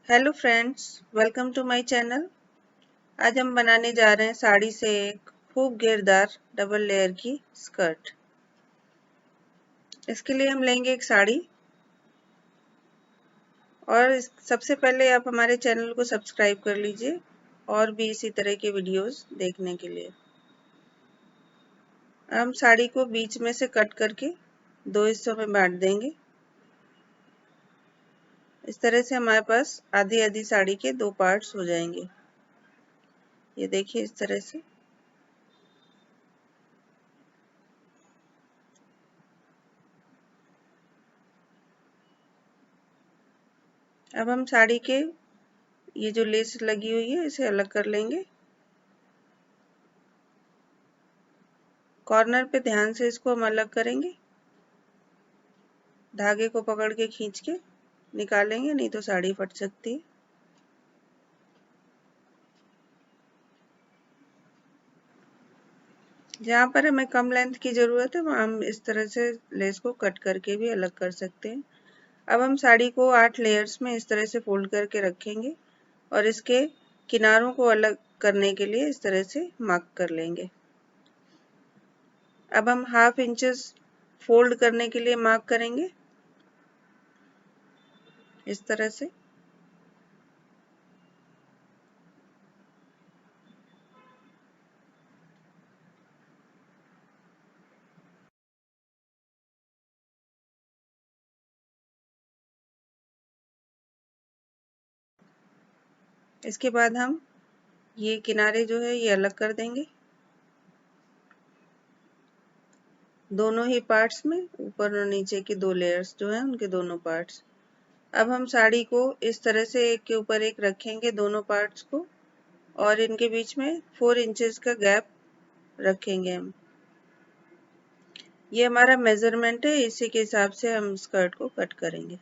Hello friends, welcome to my channel. आज हम बनाने जा रहे हैं साड़ी से एक खूब घेरदार डबल लेयर की स्कर्ट। इसके लिए हम लेंगे एक साड़ी और सबसे पहले आप हमारे चैनल को सब्सक्राइब कर लीजिए और भी इसी तरह के वीडियोस देखने के लिए। हम साड़ी को बीच में से कट करके दो हिस्सों में बांट देंगे। इस तरह से हमारे पास आधी आधी साड़ी के दो पार्ट्स हो जाएंगे। ये देखिए इस तरह से। अब हम साड़ी के ये जो लेस लगी हुई है इसे अलग कर लेंगे। कॉर्नर पे ध्यान से इसको हम अलग करेंगे। धागे को पकड़ के खींच के निकालेंगे, नहीं तो साड़ी फट सकती है। जहाँ पर हमें कम लेंथ की ज़रूरत है वहाँ हम इस तरह से लेस को कट करके भी अलग कर सकते हैं। अब हम साड़ी को 8 लेयर्स में इस तरह से फोल्ड करके रखेंगे और इसके किनारों को अलग करने के लिए इस तरह से मार्क कर लेंगे। अब हम हाफ इंचेस फोल्ड करने के लिए मार्क करेंगे इस तरह से। इसके बाद हम ये किनारे जो है ये अलग कर देंगे दोनों ही पार्ट्स में, ऊपर और नीचे की दो लेयर्स जो हैं उनके दोनों पार्ट्स। अब हम साड़ी को इस तरह से एक के ऊपर एक रखेंगे दोनों पार्ट्स को और इनके बीच में 4 इंचेस का गैप रखेंगे हम। ये हमारा मेजरमेंट है, इसी के हिसाब से हम स्कर्ट को कट करेंगे।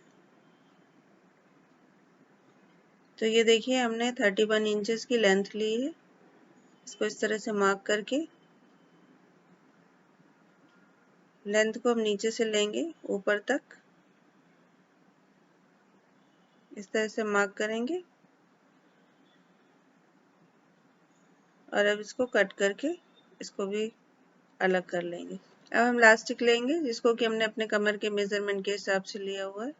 तो ये देखिए हमने 31 इंचेस की लेंथ ली है। इसको इस तरह से मार्क करके लेंथ को हम नीचे से लेंगे ऊपर तक, इस तरह से मार्क करेंगे और अब इसको कट करके इसको भी अलग कर लेंगे। अब हम लास्टिक लेंगे जिसको कि हमने अपने कमर के मेजरमेंट के हिसाब से लिया हुआ है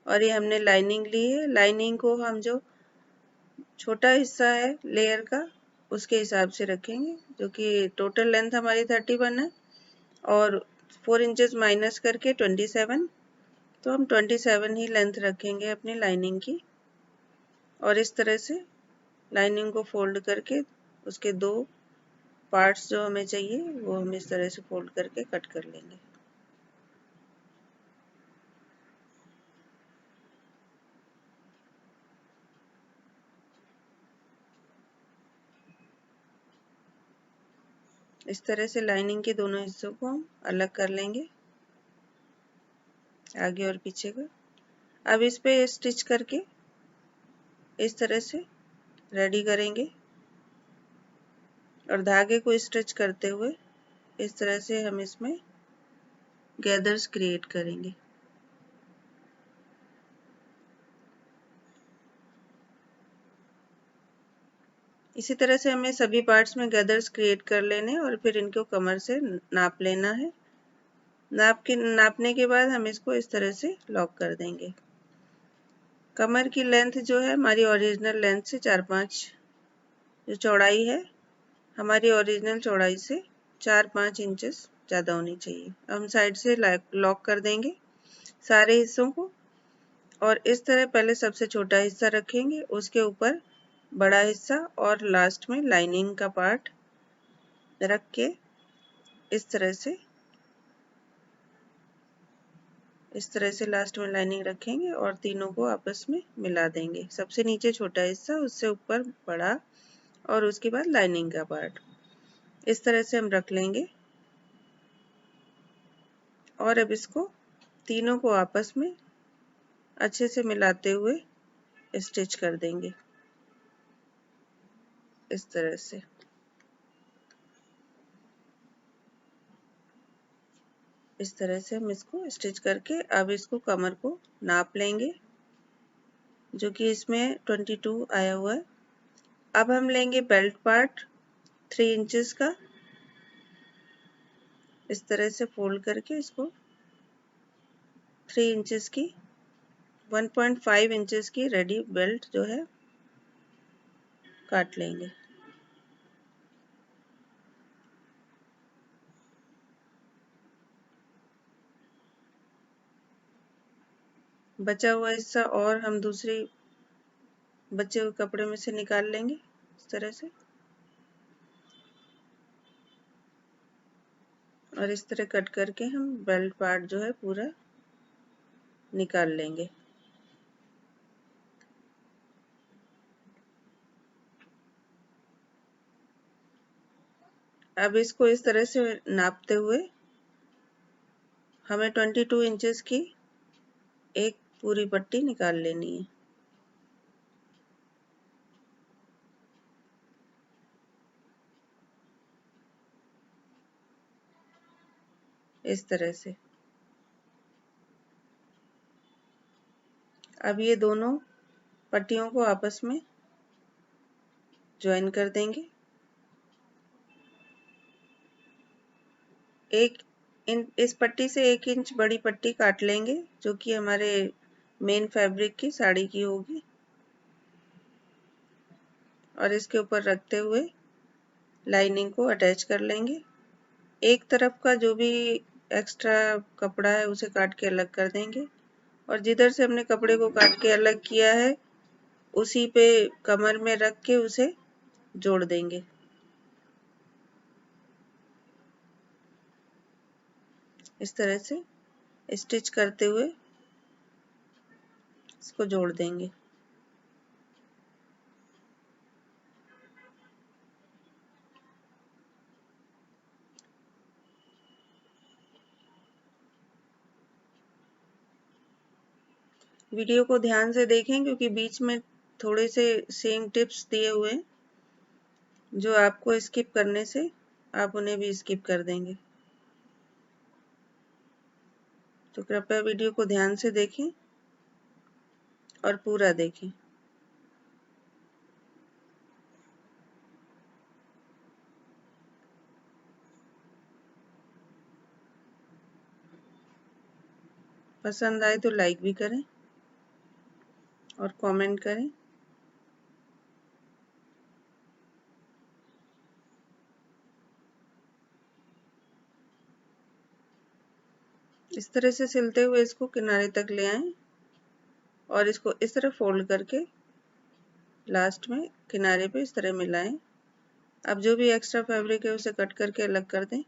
और ये हमने लाइनिंग ली है। लाइनिंग को हम जो छोटा हिस्सा है लेयर का उसके हिसाब से रखेंगे, जो कि टोटल लेंथ हमारी 31 है और 4 इंचेस माइनस करके 27, तो हम 27 ही लेंथ रखेंगे अपनी लाइनिंग की। और इस तरह से लाइनिंग को फोल्ड करके उसके दो पार्ट्स जो हमें चाहिए वो हम इस तरह से फोल्ड करके कट कर लेंगे। इस तरह से लाइनिंग के दोनों हिस्सों को हम अलग कर लेंगे, आगे और पीछे का। अब इस पे स्टिच करके इस तरह से रेडी करेंगे और धागे को स्टिच करते हुए इस तरह से हम इसमें गैदर्स क्रिएट करेंगे। इसी तरह से हमें सभी पार्ट्स में गैदर्स क्रिएट कर लेने और फिर इनको कमर से नाप लेना है। नापने के बाद हम इसको इस तरह से लॉक कर देंगे। कमर की लेंथ जो है हमारी ओरिजिनल लेंथ से 4-5, जो चौड़ाई है हमारी ओरिजिनल चौड़ाई से 4-5 इंचेस ज़्यादा होनी चाहिए। हम साइड से लॉक कर देंगे सारे हिस्सों को और इस तरह पहले सबसे छोटा हिस्सा रखेंगे, उसके ऊपर बड़ा हिस्सा और लास्ट में लाइनिंग का पार्ट रख के इस तरह से लास्ट में लाइनिंग रखेंगे और तीनों को आपस में मिला देंगे। सबसे नीचे छोटा हिस्सा, उससे ऊपर बड़ा और उसके बाद लाइनिंग का पार्ट, इस तरह से हम रख लेंगे और अब इसको तीनों को आपस में अच्छे से मिलाते हुए स्टिच कर देंगे इस तरह से। इस तरह से हम इसको स्टिच करके अब इसको कमर को नाप लेंगे। जो कि इसमें 22 आया हुआ है। अब हम लेंगे बेल्ट पार्ट 3 इंचेस का, इस तरह से फोल्ड करके इसको 3 इंचेस की 1.5 इंचेस की रेडी बेल्ट जो है काट लेंगे। बचा हुआ हिस्सा और हम दूसरी बचे हुए कपड़े में से निकाल लेंगे इस तरह से, और इस तरह कट करके हम बेल्ट पार्ट जो है पूरा निकाल लेंगे। अब इसको इस तरह से नापते हुए हमें 22 इंचेस की एक पूरी पट्टी निकाल लेनी है। इस तरह से अब ये दोनों पट्टियों को आपस में ज्वाइन कर देंगे। इस पट्टी से 1 इंच बड़ी पट्टी काट लेंगे जो कि हमारे मेन फैब्रिक की साड़ी की होगी, और इसके ऊपर रखते हुए लाइनिंग को अटैच कर लेंगे। एक तरफ का जो भी एक्स्ट्रा कपड़ा है उसे काट के अलग कर देंगे, और जिधर से हमने कपड़े को काट के अलग किया है उसी पे कमर में रख के उसे जोड़ देंगे। इस तरह से स्टिच करते हुए इसको जोड़ देंगे। वीडियो को ध्यान से देखें क्योंकि बीच में थोड़े से सेम टिप्स दिए हुए हैं जो आपको स्किप करने से आप उन्हें भी स्किप कर देंगे। तो कृपया वीडियो को ध्यान से देखें और पूरा देखें। पसंद आए तो लाइक भी करें और कमेंट करें। इस तरह से सिलते हुए इसको किनारे तक ले आएं और इसको इस तरह फोल्ड करके लास्ट में किनारे पे इस तरह मिलाएं। अब जो भी एक्स्ट्रा फैब्रिक है उसे कट करके अलग कर दें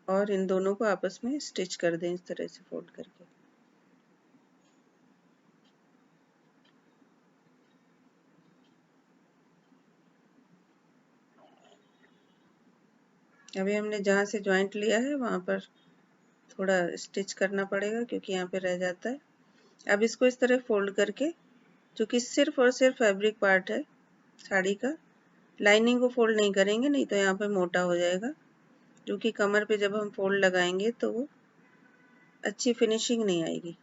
और इन दोनों को आपस में स्टिच कर दें इस तरह से फोल्ड करके। अभी हमने जहाँ से जॉइंट लिया है वहाँ पर थोड़ा स्टिच करना पड़ेगा क्योंकि यहाँ पे रह जाता है। अब इसको इस तरह फोल्ड करके, जो कि सिर्फ और सिर्फ फैब्रिक पार्ट है साड़ी का, लाइनिंग को फोल्ड नहीं करेंगे नहीं तो यहाँ पे मोटा हो जाएगा, जो कि कमर पे जब हम फोल्ड लगाएंगे तो वो अच्छी फिनिशिंग नहीं आएगी।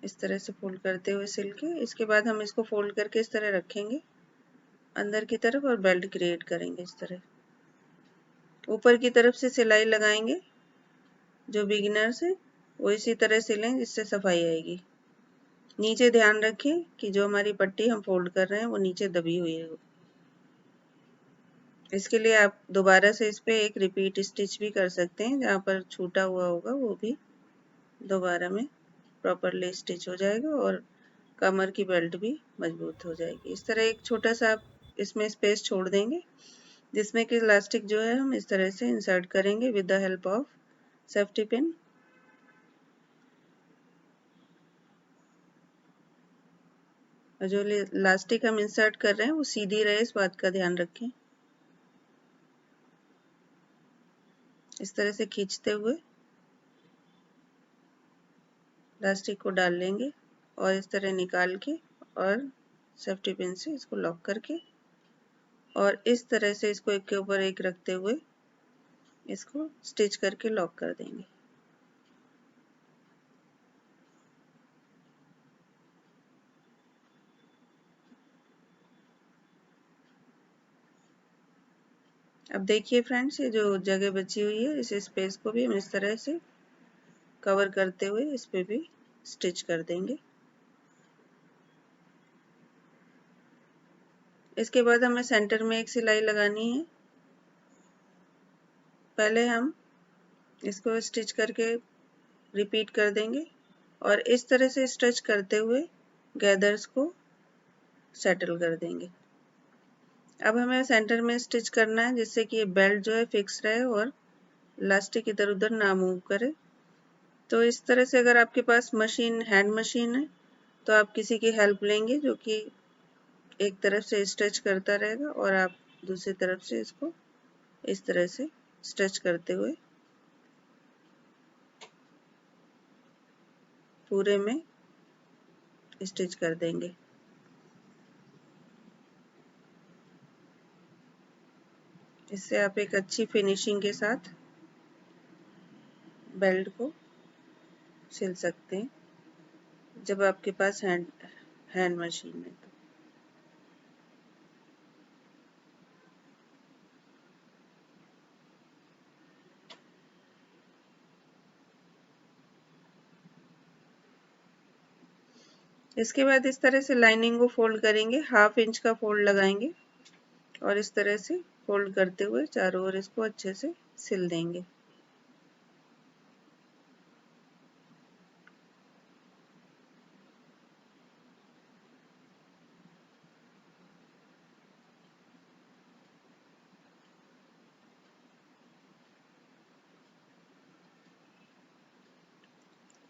इस तरह से फोल्ड करते हुए सिल के इसके बाद हम इसको फोल्ड करके इस तरह रखेंगे अंदर की तरफ और बेल्ट क्रिएट करेंगे। इस तरह ऊपर की तरफ से सिलाई लगाएंगे, जो बिगिनर्स है वो इसी तरह सिलें जिससे सफाई आएगी। नीचे ध्यान रखें कि जो हमारी पट्टी हम फोल्ड कर रहे हैं वो नीचे दबी हुई है। इसके लिए आप दोबारा से इस पे एक रिपीट स्टिच भी कर सकते हैं, जहाँ पर छूटा हुआ होगा वो भी दोबारा में प्रॉपरली स्टिच हो जाएगा और कमर की बेल्ट भी मजबूत हो जाएगी। इस तरह एक छोटा सा आप इसमें स्पेस छोड़ देंगे जिसमें कि इलास्टिक जो है हम इस तरह से इंसर्ट करेंगे with the help of safety pin. और जो इलास्टिक हम इंसर्ट कर रहे हैं वो सीधी रहे, इस बात का ध्यान रखें। इस तरह से खींचते हुए इलास्टिक को डाल लेंगे और इस तरह निकाल के और सेफ्टी पिन से इसको लॉक करके और इस तरह से इसको एक के ऊपर एक रखते हुए इसको स्टिच करके लॉक कर देंगे। अब देखिए फ्रेंड्स, ये जो जगह बची हुई है इस स्पेस को भी हम इस तरह से कवर करते हुए इस पे भी स्टिच कर देंगे। इसके बाद हमें सेंटर में एक सिलाई लगानी है। पहले हम इसको स्टिच करके रिपीट कर देंगे और इस तरह से स्टिच करते हुए गैदर्स को सेटल कर देंगे। अब हमें सेंटर में स्टिच करना है जिससे कि ये बेल्ट जो है फिक्स रहे और इलास्टिक इधर उधर ना मूव करे। तो इस तरह से अगर आपके पास मशीन हैंड मशीन है तो आप किसी की हेल्प लेंगे जो कि एक तरफ से स्टिच करता रहेगा और आप दूसरी तरफ से इसको इस तरह से स्टिच करते हुए पूरे में स्टिच कर देंगे। इससे आप एक अच्छी फिनिशिंग के साथ बेल्ट को सिल सकते हैं जब आपके पास हैंड मशीन है तो। इसके बाद इस तरह से लाइनिंग को फोल्ड करेंगे, 1/2 इंच का फोल्ड लगाएंगे और इस तरह से फोल्ड करते हुए चारों ओर इसको अच्छे से सिल देंगे।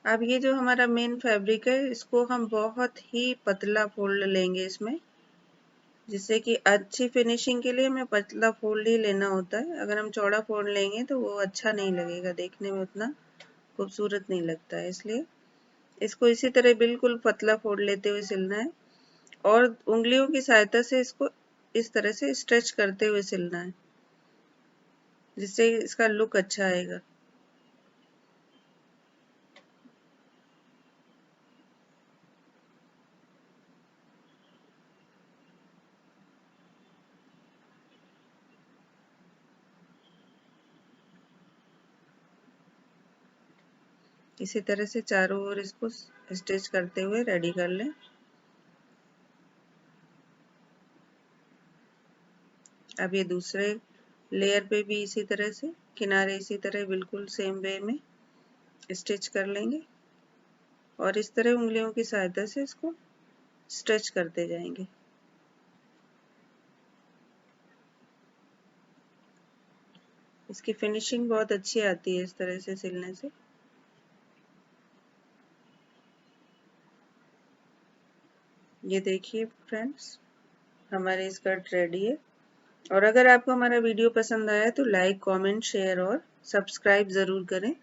अब ये जो हमारा मेन फैब्रिक है इसको हम बहुत ही पतला फोल्ड लेंगे इसमें, जिससे कि अच्छी फिनिशिंग के लिए हमें पतला फोल्ड ही लेना होता है। अगर हम चौड़ा फोल्ड लेंगे तो वो अच्छा नहीं लगेगा, देखने में उतना खूबसूरत नहीं लगता है। इसलिए इसको इसी तरह बिल्कुल पतला फोल्ड लेते हुए सिलना है और उंगलियों की सहायता से इसको इस तरह से स्ट्रेच करते हुए सिलना है, जिससे इसका लुक अच्छा आएगा। इसी तरह से चारों ओर इसको स्टिच करते हुए रेडी कर लें। अब ये दूसरे लेयर पे भी इसी तरह से किनारे इसी तरह बिल्कुल सेम वे में स्टिच कर लेंगे और इस तरह उंगलियों की सहायता से इसको स्ट्रेच करते जाएंगे। इसकी फिनिशिंग बहुत अच्छी आती है इस तरह से सिलने से। ये देखिए फ्रेंड्स, हमारे स्कर्ट रेडी है। और अगर आपको हमारा वीडियो पसंद आया तो लाइक, कमेंट, शेयर और सब्सक्राइब ज़रूर करें।